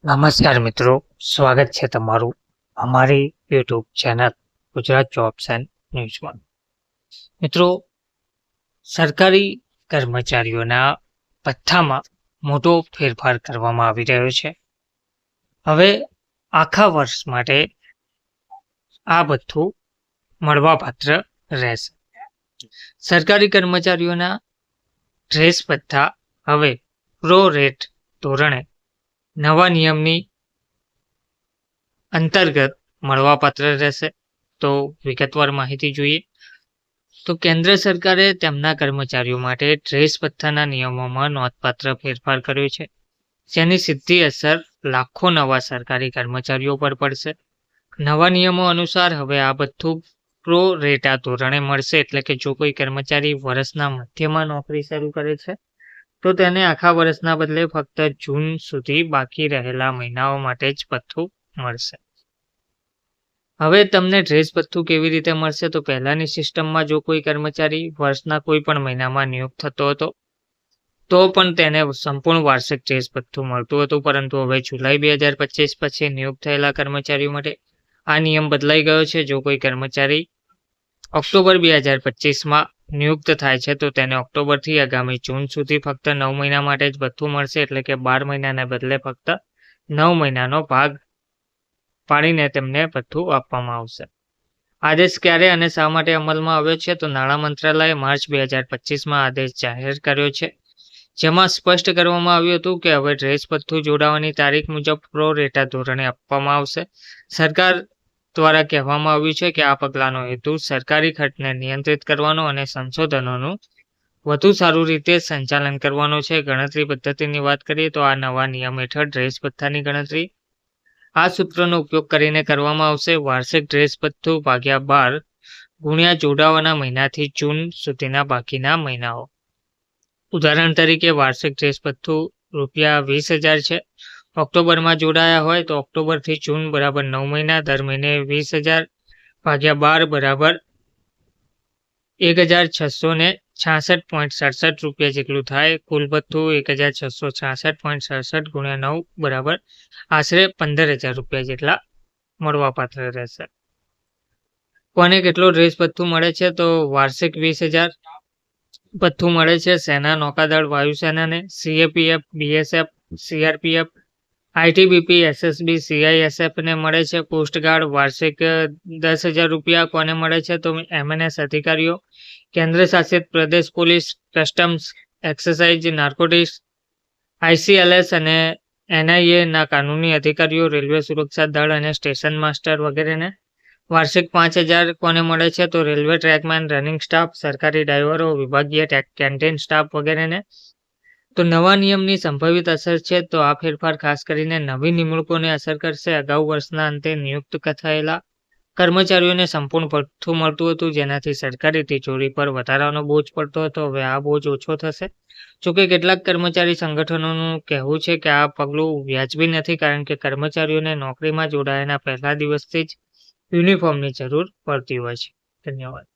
નમસ્કાર મિત્રો, સ્વાગત છે તમારું અમારી YouTube channel Gujarat jobs and ન્યૂઝમાં. મિત્રો, સરકારી કર્મચારીઓના ભથ્થામાં મોટો ફેરફાર કરવામાં આવી રહ્યો છે. હવે આખા વર્ષ માટે આ ભથ્થું મળવાપાત્ર રહેશે. સરકારી કર્મચારીઓના ડ્રેસ ભથ્થા હવે પ્રો રેટ ધોરણે નવા નિયમની અંતર્ગત મળવાપાત્ર રહેશે. તો વિગતવાર માહિતી જોઈએ તો કેન્દ્ર સરકારે તેમના કર્મચારીઓ માટે ડ્રેસ ભથ્થાના નિયમોમાં નોંધપાત્ર ફેરફાર કર્યો છે, જેની સીધી અસર લાખો નવા સરકારી કર્મચારીઓ પર પડશે. નવા નિયમો અનુસાર હવે આ ભથ્થું પ્રો રેટા ધોરણે મળશે, એટલે કે જો કોઈ કર્મચારી વર્ષના મધ્યમાં નોકરી શરૂ કરે છે તો તેને આખા વર્ષના બદલે ફક્ત જૂન સુધી બાકી રહેલા મહિનાઓ માટે જ ભથ્થું મળશે. હવે તમને ડ્રેસ ભથ્થું કેવી રીતે મળશે? તો પહેલાની સિસ્ટમમાં જો કોઈ કર્મચારી વર્ષના કોઈ પણ મહિનામાં નિયુક્ત થતો હતો તો પણ તેને સંપૂર્ણ વાર્ષિક ડ્રેસ ભથ્થું મળતું હતું, પરંતુ હવે જુલાઈ 2025 પછી નિયુક્ત થયેલા કર્મચારીઓ માટે આ નિયમ બદલાઈ ગયો છે. જો કોઈ કર્મચારી ઓક્ટોબર 2025માં નિયુક્ત થાય છે તો તેને ઓક્ટોબરથી આગામી જૂન સુધી ફક્ત 9 મહિના માટે જ ભથ્થું મળશે, એટલે કે 12 મહિનાને બદલે ફક્ત 9 મહિનાનો ભાગ પાડીને તેમને ભથ્થું આપવામાં આવશે. આદેશ ક્યારે અને શા માટે અમલમાં આવ્યો છે? તો નાણાં મંત્રાલયે માર્ચ 2025માં આદેશ જાહેર કર્યો છે, જેમાં સ્પષ્ટ કરવામાં આવ્યું હતું કે હવે ડ્રેસ ભથ્થું જોડાવાની તારીખ મુજબ પ્રો રેટા ધોરણે આપવામાં આવશે. સરકાર દ્વારા કહેવામાં આવ્યું છે કે આ પગલાંનો હેતુ સરકારી ખર્ચને નિયંત્રિત કરવાનો અને સંશોધનોનું વધુ સારું રીતે સંચાલન કરવાનો છે. ગણતરી પદ્ધતિની વાત કરીએ તો આ નવા નિયમ હેઠળ ડ્રેસ ભથ્થાની ગણતરી આ સૂત્રનો ઉપયોગ કરીને કરવામાં આવશે: વાર્ષિક ડ્રેસ ભથ્થું ભાગ્યા 12 ગુણ્યા જોડાવાના મહિનાથી જૂન સુધીના બાકીના મહિનાઓ. ઉદાહરણ તરીકે વાર્ષિક ડ્રેસ ભથ્થું ₹20,000 છે. ઓક્ટોબરમાં જોડાયા હોય તો ઓક્ટોબરથી જૂન બરાબર 9 મહિના, દર મહિને 20,000 ભાગ્યા 12 બરાબર ₹1,666.67 જેટલું થાય. કુલ ભથ્થું ₹1,666.67 ગુણ્યા 9 બરાબર આશરે ₹15,000 જેટલા મળવાપાત્ર રહેશે. કોને કેટલો ડ્રેસ ભથ્થું મળે છે? તો વાર્ષિક 20,000 ભથ્થું મળે છે સેના, નૌકાદળ, વાયુસેનાને. CAPF, BSF, CRPF, ITBP, SSB, CISF ને મળે છે. કોસ્ટગાર્ડ વાર્ષિક ₹10,000 કોને મળે છે? તો એમએનએસ અધિકારીઓ, કેન્દ્ર શાસિત પ્રદેશ પોલીસ, કસ્ટમ્સ, એક્સાઇઝ, નાર્કોટિક્સ, આઈસીએલએસ અને એનઆઈએ ના કાનૂની અધિકારીઓ, રેલવે સુરક્ષા દળ અને સ્ટેશન માસ્ટર વગેરેને. વાર્ષિક ₹5,000 કોને મળે છે? તો રેલવે ટ્રેકમેન, રનિંગ સ્ટાફ, સરકારી ડ્રાઈવરો, વિભાગીય કેન્ટીન સ્ટાફ વગેરેને. તો નવા નિયમની સંભવિત અસર છે તો આ ફેરફાર ખાસ કરીને નવી નિમણૂકોને અસર કરશે. અગાઉ વર્ષના અંતે નિયુક્ત થયેલા કર્મચારીઓને સંપૂર્ણ ભથ્થું મળતું હતું, જેનાથી સરકારી તિજોરી પર વધારાનો બોજ પડતો હતો. હવે આ બોજ ઓછો થશે. જોકે કેટલાક કર્મચારી સંગઠનોનું કહેવું છે કે આ પગલું વ્યાજબી નથી, કારણ કે કર્મચારીઓને નોકરીમાં જોડાયાના પહેલા દિવસથી જ યુનિફોર્મની જરૂર પડતી હોય છે. ધન્યવાદ.